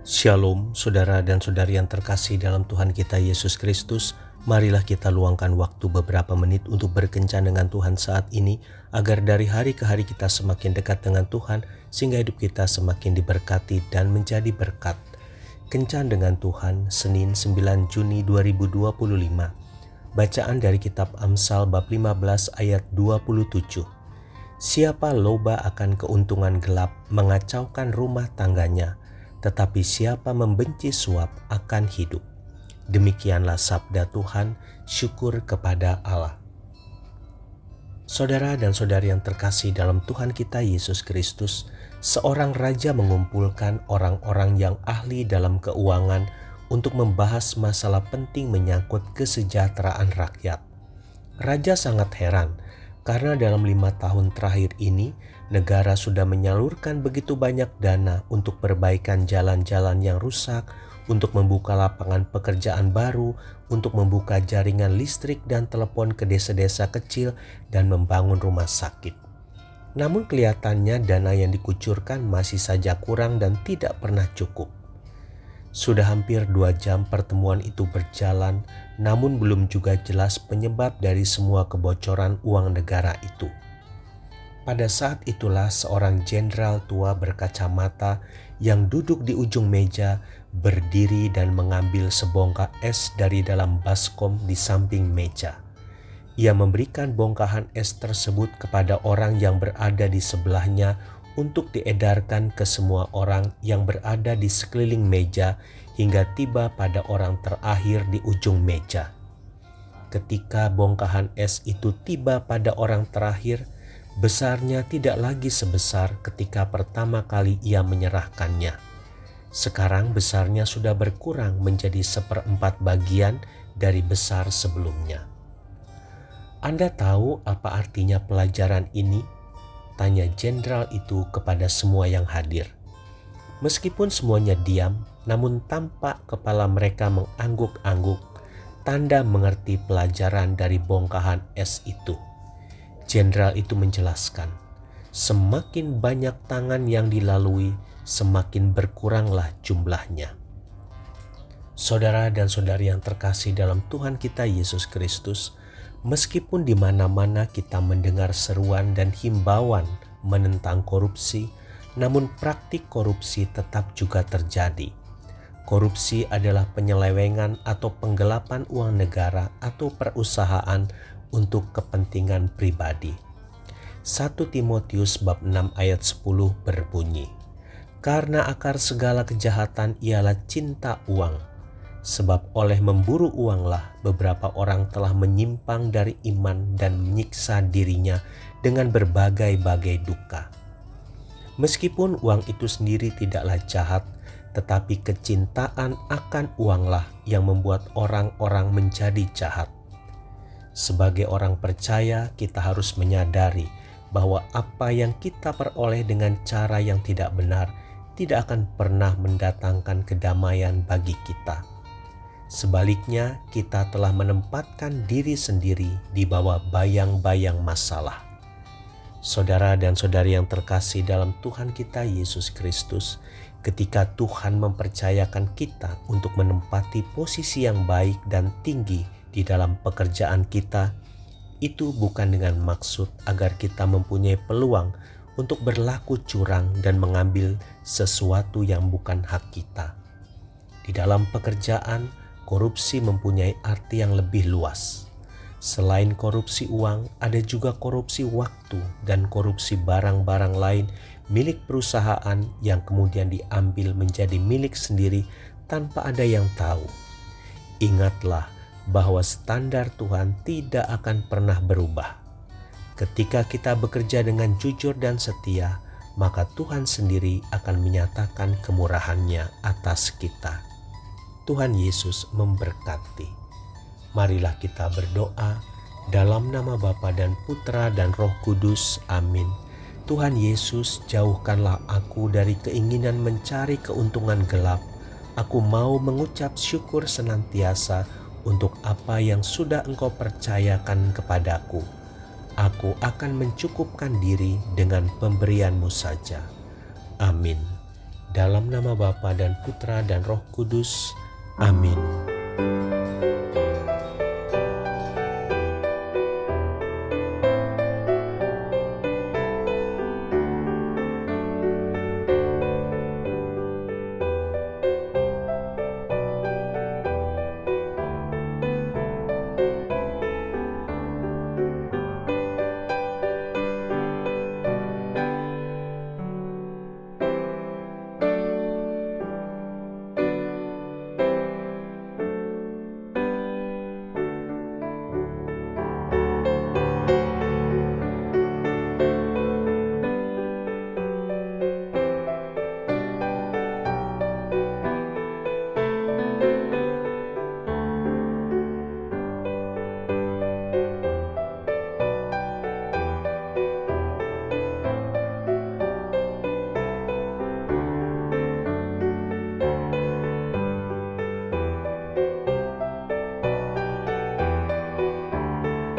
Shalom, saudara dan saudari yang terkasih dalam Tuhan kita Yesus Kristus. Marilah kita luangkan waktu beberapa menit untuk berkencan dengan Tuhan saat ini, agar dari hari ke hari kita semakin dekat dengan Tuhan, sehingga hidup kita semakin diberkati dan menjadi berkat. Kencan dengan Tuhan, Senin 9 Juni 2025. Bacaan dari kitab Amsal bab 15 ayat 27. Siapa loba akan keuntungan gelap mengacaukan rumah tangganya, tetapi siapa membenci suap akan hidup. Demikianlah sabda Tuhan, syukur kepada Allah. Saudara dan saudari yang terkasih dalam Tuhan kita Yesus Kristus, seorang raja mengumpulkan orang-orang yang ahli dalam keuangan untuk membahas masalah penting menyangkut kesejahteraan rakyat. Raja sangat heran karena dalam 5 tahun terakhir ini, negara sudah menyalurkan begitu banyak dana untuk perbaikan jalan-jalan yang rusak, untuk membuka lapangan pekerjaan baru, untuk membuka jaringan listrik dan telepon ke desa-desa kecil, dan membangun rumah sakit. Namun kelihatannya dana yang dikucurkan masih saja kurang dan tidak pernah cukup. Sudah hampir 2 jam pertemuan itu berjalan, namun belum juga jelas penyebab dari semua kebocoran uang negara itu. Pada saat itulah seorang jenderal tua berkacamata yang duduk di ujung meja berdiri dan mengambil sebongkah es dari dalam baskom di samping meja. Ia memberikan bongkahan es tersebut kepada orang yang berada di sebelahnya untuk diedarkan ke semua orang yang berada di sekeliling meja hingga tiba pada orang terakhir di ujung meja. Ketika bongkahan es itu tiba pada orang terakhir, besarnya tidak lagi sebesar ketika pertama kali ia menyerahkannya. Sekarang besarnya sudah berkurang menjadi 1/4 bagian dari besar sebelumnya. Anda tahu apa artinya pelajaran ini? Tanya jenderal itu kepada semua yang hadir. Meskipun semuanya diam, namun tampak kepala mereka mengangguk-angguk, tanda mengerti pelajaran dari bongkahan es itu. Jenderal itu menjelaskan, semakin banyak tangan yang dilalui, semakin berkuranglah jumlahnya. Saudara dan saudari yang terkasih dalam Tuhan kita Yesus Kristus, meskipun di mana-mana kita mendengar seruan dan himbauan menentang korupsi, namun praktik korupsi tetap juga terjadi. Korupsi adalah penyelewengan atau penggelapan uang negara atau perusahaan untuk kepentingan pribadi. 1 Timotius bab 6 ayat 10 berbunyi, "Karena akar segala kejahatan ialah cinta uang. Sebab oleh memburu uanglah beberapa orang telah menyimpang dari iman dan menyiksa dirinya dengan berbagai-bagai duka." Meskipun uang itu sendiri tidaklah jahat, tetapi kecintaan akan uanglah yang membuat orang-orang menjadi jahat. Sebagai orang percaya, kita harus menyadari bahwa apa yang kita peroleh dengan cara yang tidak benar tidak akan pernah mendatangkan kedamaian bagi kita. Sebaliknya, kita telah menempatkan diri sendiri di bawah bayang-bayang masalah. Saudara dan saudari yang terkasih dalam Tuhan kita Yesus Kristus, ketika Tuhan mempercayakan kita untuk menempati posisi yang baik dan tinggi di dalam pekerjaan kita, itu bukan dengan maksud agar kita mempunyai peluang untuk berlaku curang dan mengambil sesuatu yang bukan hak kita. Di dalam pekerjaan, korupsi mempunyai arti yang lebih luas. Selain korupsi uang, ada juga korupsi waktu dan korupsi barang-barang lain milik perusahaan yang kemudian diambil menjadi milik sendiri tanpa ada yang tahu. Ingatlah bahwa standar Tuhan tidak akan pernah berubah. Ketika kita bekerja dengan jujur dan setia, maka Tuhan sendiri akan menyatakan kemurahan-Nya atas kita. Tuhan Yesus memberkati. Marilah kita berdoa dalam nama Bapa dan Putra dan Roh Kudus. Amin. Tuhan Yesus, jauhkanlah aku dari keinginan mencari keuntungan gelap. Aku mau mengucap syukur senantiasa untuk apa yang sudah Engkau percayakan kepadaku. Aku akan mencukupkan diri dengan pemberian-Mu saja. Amin. Dalam nama Bapa dan Putra dan Roh Kudus. Amin.